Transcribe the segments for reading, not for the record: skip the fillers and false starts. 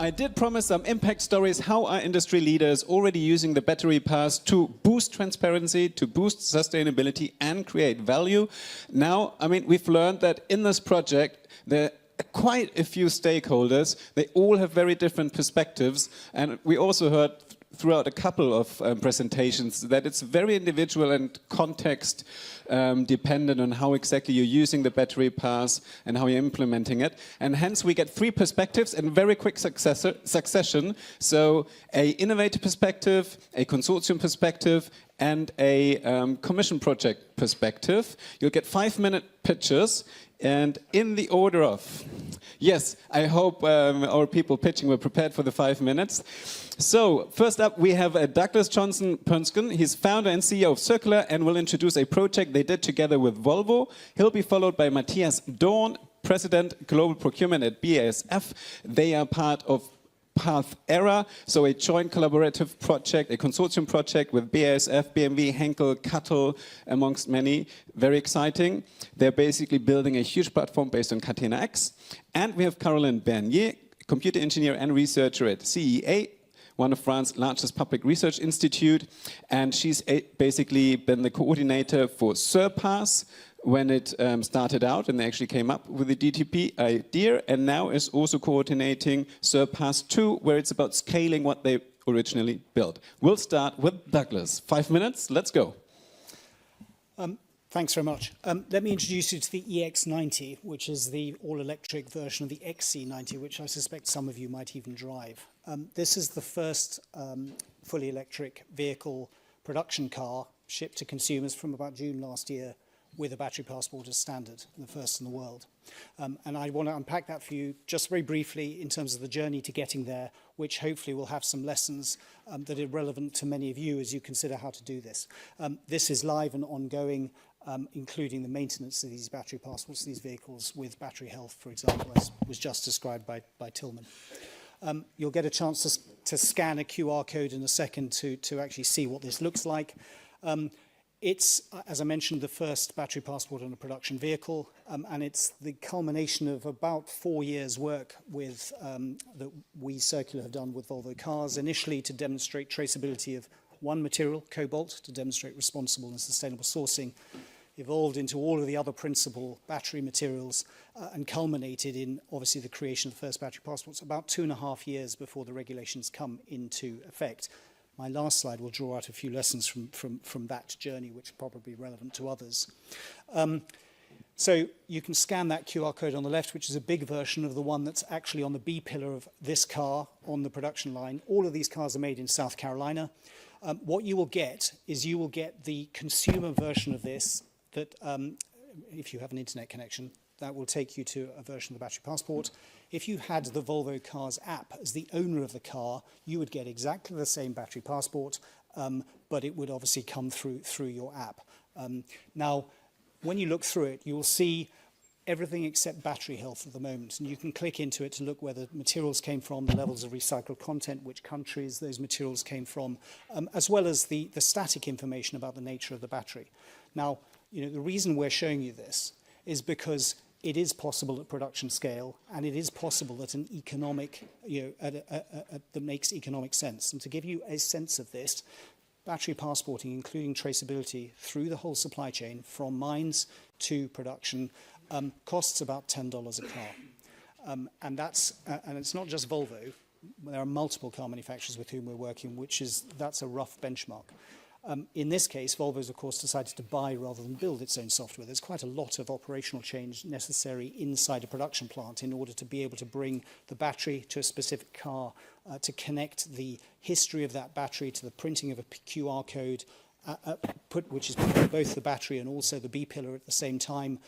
I did promise some impact stories, how are industry leaders already using the battery pass to boost transparency, to boost sustainability and create value. Now, I mean, we've learned that in this project, there are quite a few stakeholders. They all have very different perspectives. And we also heard throughout a couple of presentations that it's very individual and context dependent on how exactly you're using the battery pass and how you're implementing it. And hence we get three perspectives in very quick succession. So a innovator perspective, a consortium perspective, and a commission project perspective. You'll get 5-minute pitches. And in the order of, yes, I hope our people pitching were prepared for the 5 minutes. So first up, we have Douglas Johnson Ponskin. He's founder and CEO of Circular and will introduce a project they did together with Volvo. He'll be followed by Matthias Dorn, President Global Procurement at BASF. They are part of Path Era, so a joint collaborative project, a consortium project with BASF, BMW, Henkel, Cuttle, amongst many. Very exciting. They're basically building a huge platform based on Catena X. And we have Caroline Bernier, computer engineer and researcher at CEA, one of France's largest public research institute. And she's basically been the coordinator for Surpass when it started out and they actually came up with the DTP idea, and now is also coordinating Surpass 2, where it's about scaling what they originally built. We'll start with Douglas. 5 minutes, let's go. Thanks very much. Let me introduce you to the EX90, which is the all-electric version of the XC90, which I suspect some of you might even drive. This is the first fully electric vehicle production car shipped to consumers from about June last year, with a battery passport as standard, the first in the world. And I want to unpack that for you just very briefly in terms of the journey to getting there, which hopefully will have some lessons that are relevant to many of you as you consider how to do this. This is live and ongoing, including the maintenance of these battery passports, these vehicles with battery health, for example, as was just described by Tillman. You'll get a chance to scan a QR code in a second to actually see what this looks like. It's, as I mentioned, the first battery passport on a production vehicle, and it's the culmination of about 4 years' work with, that we, Circular, have done with Volvo Cars, initially to demonstrate traceability of one material, cobalt, to demonstrate responsible and sustainable sourcing, evolved into all of the other principal battery materials, and culminated in, obviously, the creation of the first battery passports about 2.5 years before the regulations come into effect. My last slide will draw out a few lessons from that journey, which are probably relevant to others. So you can scan that QR code on the left, which is a big version of the one that's actually on the B pillar of this car on the production line. All of these cars are made in South Carolina. What you will get is you will get the consumer version of this that, if you have an internet connection, that will take you to a version of the battery passport. If you had the Volvo Cars app as the owner of the car, you would get exactly the same battery passport, but it would obviously come through your app. Now, when you look through it, you will see everything except battery health at the moment. And you can click into it to look where the materials came from, the levels of recycled content, which countries those materials came from, as well as the static information about the nature of the battery. Now, you know, the reason we're showing you this is because it is possible at production scale, and it is possible at an economic, that makes economic sense. And to give you a sense of this, battery passporting, including traceability through the whole supply chain, from mines to production, costs about $10 a car. And it's not just Volvo. There are multiple car manufacturers with whom we're working, that's a rough benchmark. In this case, Volvo's, of course, decided to buy rather than build its own software. There's quite a lot of operational change necessary inside a production plant in order to be able to bring the battery to a specific car, to connect the history of that battery to the printing of a QR code, which is both the battery and also the B pillar at the same time.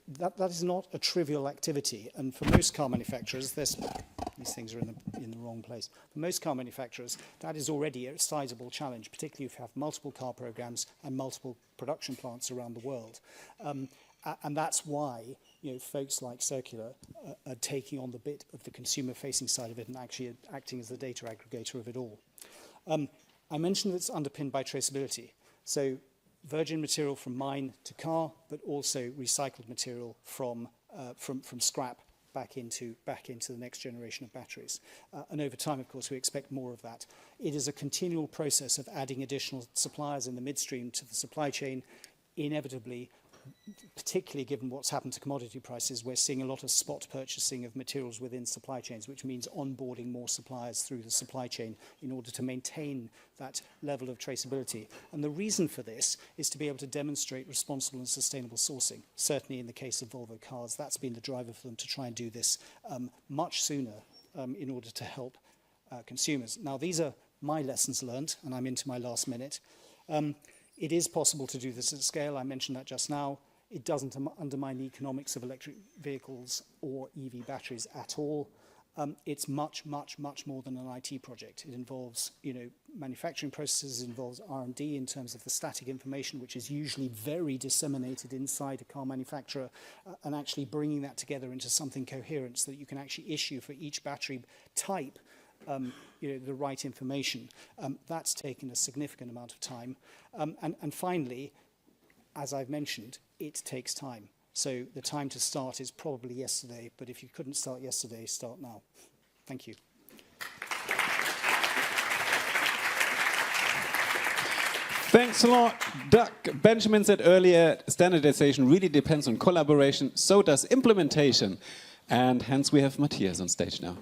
That is not a trivial activity, and for most car manufacturers, these things are in the wrong place. For most car manufacturers, that is already a sizable challenge, particularly if you have multiple car programs and multiple production plants around the world. And that's why, you know, folks like Circular are taking on the bit of the consumer-facing side of it and actually acting as the data aggregator of it all. I mentioned that it's underpinned by traceability. So virgin material from mine to car, but also recycled material from scrap back into the next generation of batteries. And over time, of course, we expect more of that. It is a continual process of adding additional suppliers in the midstream to the supply chain. Inevitably, particularly given what's happened to commodity prices, we're seeing a lot of spot purchasing of materials within supply chains, which means onboarding more suppliers through the supply chain in order to maintain that level of traceability. And the reason for this is to be able to demonstrate responsible and sustainable sourcing. Certainly in the case of Volvo Cars, that's been the driver for them to try and do this much sooner in order to help consumers. Now, these are my lessons learned, and I'm into my last minute. It is possible to do this at scale. I mentioned that just now. It doesn't undermine the economics of electric vehicles or EV batteries at all. It's much, much, much more than an IT project. It involves, manufacturing processes, it involves R&D in terms of the static information, which is usually very disseminated inside a car manufacturer, and actually bringing that together into something coherent so that you can actually issue for each battery type the right information. That's taken a significant amount of time. And finally, as I've mentioned, it takes time. So the time to start is probably yesterday, but if you couldn't start yesterday, start now. Thank you. Thanks a lot, Doug. Benjamin said earlier, standardization really depends on collaboration, so does implementation. And hence we have Matthias on stage now.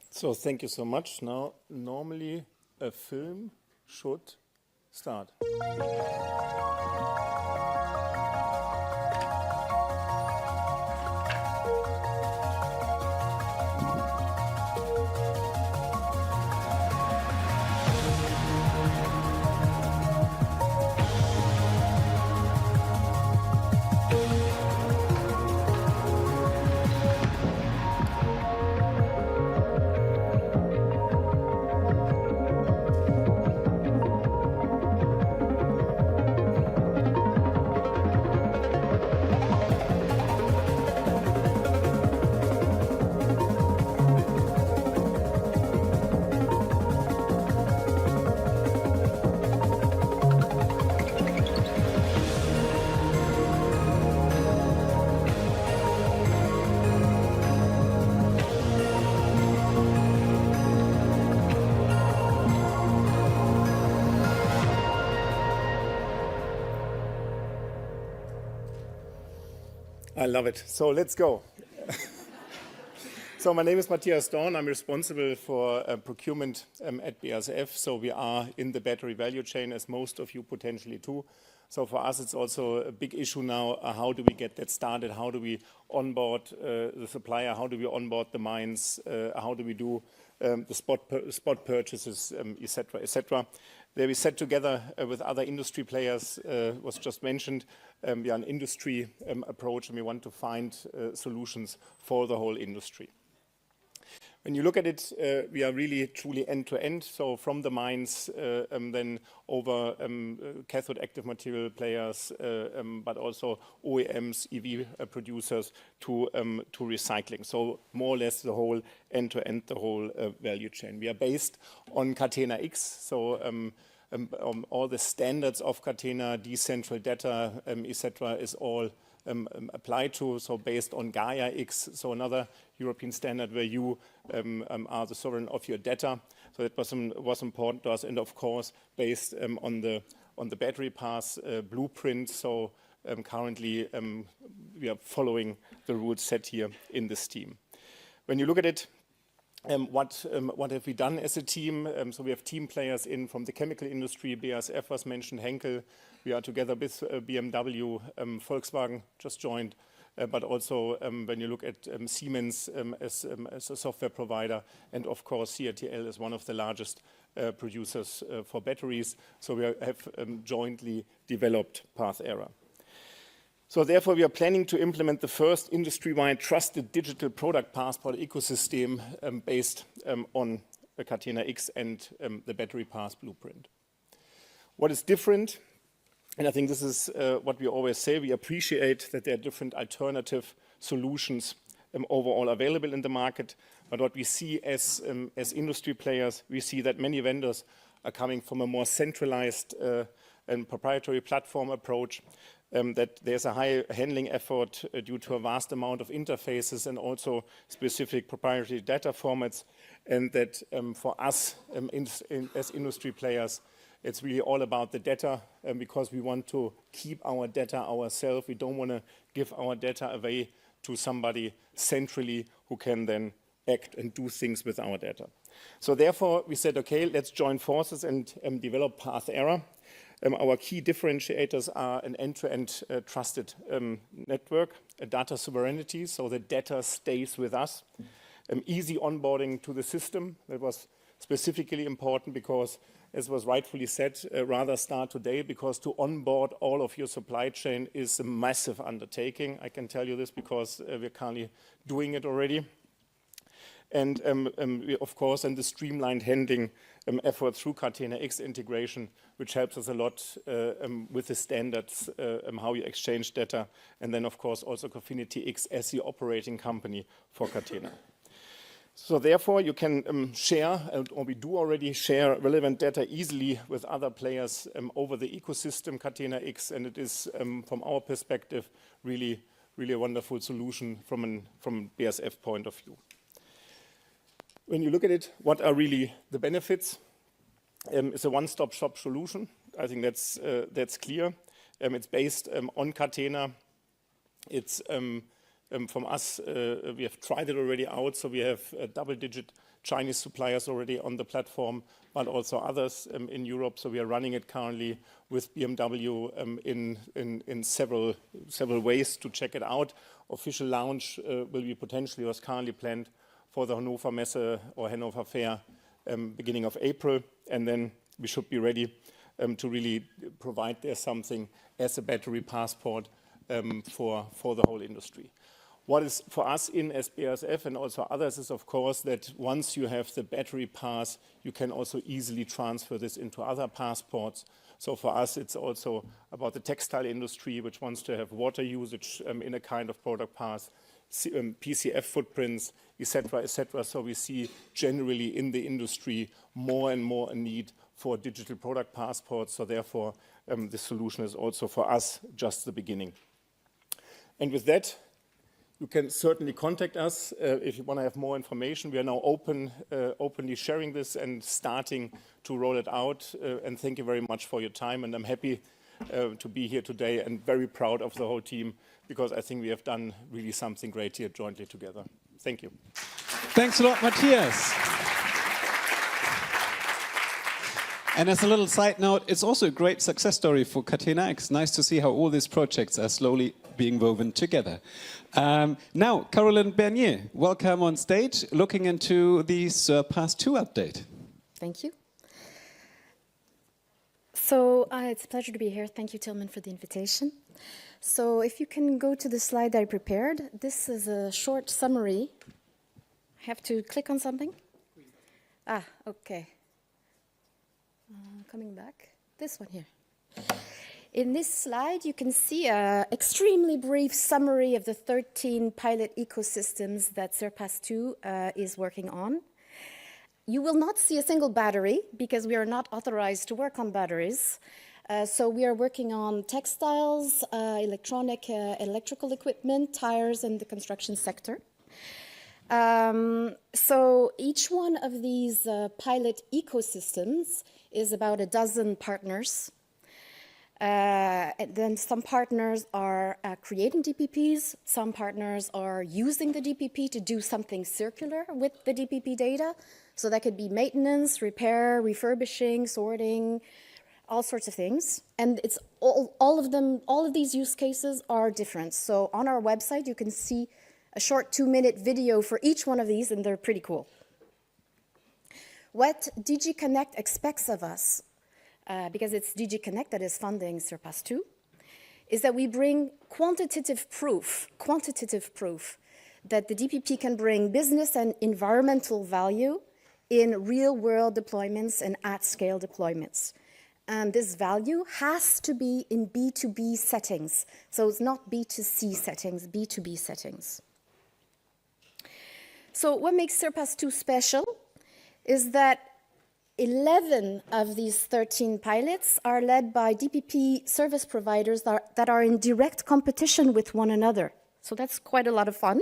So thank you so much. Now, normally a film should start. I love it. So let's go. So my name is Matthias Dorn. I'm responsible for procurement at BASF. So we are in the battery value chain, as most of you potentially too. So for us, it's also a big issue now. How do we get that started? How do we onboard the supplier? How do we onboard the mines? How do we do the spot purchases, et cetera, et cetera. There we sat together with other industry players, was just mentioned. We are an industry approach, and we want to find solutions for the whole industry. When you look at it, we are really truly end-to-end, so from the mines, then over cathode active material players, but also OEMs, EV producers, to recycling. So more or less the whole end-to-end, the whole value chain. We are based on Catena X, so all the standards of Catena, decentral data, etc., is all applied to, so based on Gaia X, so another European standard where you are the sovereign of your data. So that was important to us, and of course based on the battery path blueprint. So currently we are following the rules set here in this team. When you look at it, what have we done as a team? So we have team players in from the chemical industry. BASF was mentioned, Henkel. We are together with BMW, Volkswagen just joined, but also when you look at Siemens as a software provider, and of course CATL is one of the largest producers for batteries. So we have jointly developed PathEra. So therefore, we are planning to implement the first industry-wide trusted digital product passport ecosystem based on the Catena X and the battery path blueprint. What is different, and I think this is what we always say, we appreciate that there are different alternative solutions overall available in the market, but what we see as industry players, we see that many vendors are coming from a more centralized and proprietary platform approach. that there's a high handling effort due to a vast amount of interfaces and also specific proprietary data formats, and that for us as industry players, it's really all about the data, because we want to keep our data ourselves. We don't want to give our data away to somebody centrally who can then act and do things with our data. So therefore, we said, okay, let's join forces and develop PathEra. Our key differentiators are an end-to-end trusted network, a data sovereignty, so the data stays with us, easy onboarding to the system. That was specifically important because, as was rightfully said, rather start today, because to onboard all of your supply chain is a massive undertaking. I can tell you this because we're currently doing it already. And of course, and the streamlined handling effort through Catena-X integration, which helps us a lot with the standards, how you exchange data, and then of course also Cofinity-X as the operating company for Catena. So therefore, you can share, or we do already share, relevant data easily with other players over the ecosystem Catena-X, and it is, from our perspective, really a wonderful solution from BASF point of view. When you look at it, what are really the benefits? It's a one-stop shop solution. I think that's clear. It's based on Catena. It's from us, we have tried it already out, so we have double-digit Chinese suppliers already on the platform, but also others in Europe. So we are running it currently with BMW in several ways to check it out. Official launch will be potentially, was currently planned for the Hannover Messe or Hannover Fair beginning of April, and then we should be ready to really provide there something as a battery passport for the whole industry. What is for us as BASF and also others is, of course, that once you have the battery pass, you can also easily transfer this into other passports. So for us, it's also about the textile industry, which wants to have water usage in a kind of product pass, PCF footprints, etc., etc. So we see generally in the industry more and more a need for digital product passports. So therefore, the solution is also for us just the beginning. And with that, you can certainly contact us if you want to have more information. We are now openly sharing this and starting to roll it out. And thank you very much for your time. And I'm happy to be here today and very proud of the whole team, because I think we have done really something great here jointly together. Thank you. Thanks a lot, Matthias. And as a little side note, it's also a great success story for Catena-X. Nice to see how all these projects are slowly being woven together. Now, Caroline Bernier, welcome on stage, looking into the Surpass 2 update. Thank you. So it's a pleasure to be here. Thank you, Tilman, for the invitation. So if you can go to the slide I prepared, this is a short summary. I have to click on something? Ah, okay. Coming back, this one here. In this slide, you can see an extremely brief summary of the 13 pilot ecosystems that Surpass 2 is working on. You will not see a single battery because we are not authorized to work on batteries. So we are working on textiles, electrical equipment, tires, and the construction sector. So each one of these pilot ecosystems is about a dozen partners. And then some partners are creating DPPs, some partners are using the DPP to do something circular with the DPP data. So that could be maintenance, repair, refurbishing, sorting, all sorts of things. And it's all of these use cases are different. So on our website, you can see a short 2-minute video for each one of these, and they're pretty cool. What DG Connect expects of us, because it's DG Connect that is funding Surpass 2, is that we bring quantitative proof that the DPP can bring business and environmental value in real-world deployments and at-scale deployments. And this value has to be in B2B settings. So it's not B2C settings, B2B settings. So what makes Surpass 2 special is that 11 of these 13 pilots are led by DPP service providers that are in direct competition with one another. So that's quite a lot of fun.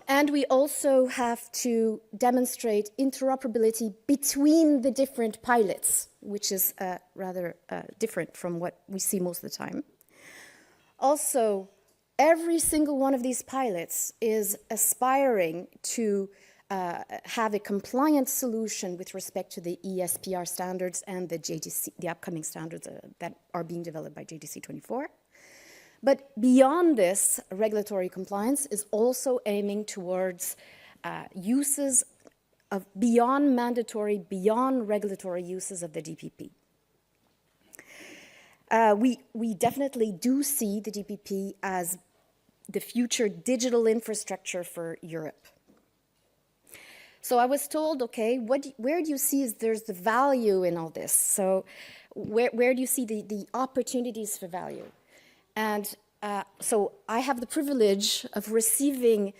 And we also have to demonstrate interoperability between the different pilots, which is rather different from what we see most of the time. Also, every single one of these pilots is aspiring to have a compliant solution with respect to the ESPR standards and the JDC, the upcoming standards that are being developed by JDC 24. But beyond this, regulatory compliance is also aiming towards uses of beyond mandatory, beyond regulatory uses of the DPP. We definitely do see the DPP as the future digital infrastructure for Europe. So I was told, okay, where do you see there's the value in all this? So where do you see the opportunities for value? And so I have the privilege of receiving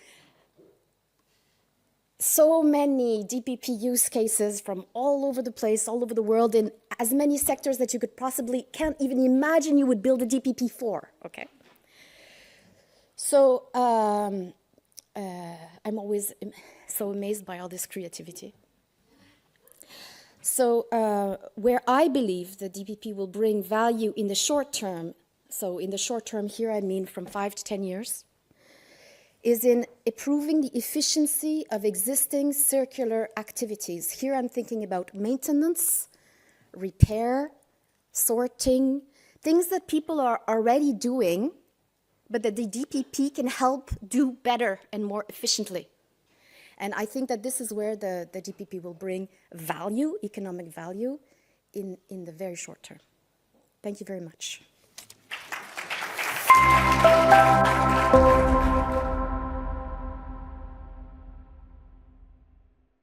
so many DPP use cases from all over the place, all over the world, in as many sectors that you could possibly, can't even imagine you would build a DPP for, okay? So I'm always so amazed by all this creativity. So where I believe the DPP will bring value in the short term, so in the short term here I mean from 5 to 10 years, is in improving the efficiency of existing circular activities. Here I'm thinking about maintenance, repair, sorting, things that people are already doing, but that the DPP can help do better and more efficiently. And I think that this is where the DPP will bring value, economic value, in the very short term. Thank you very much.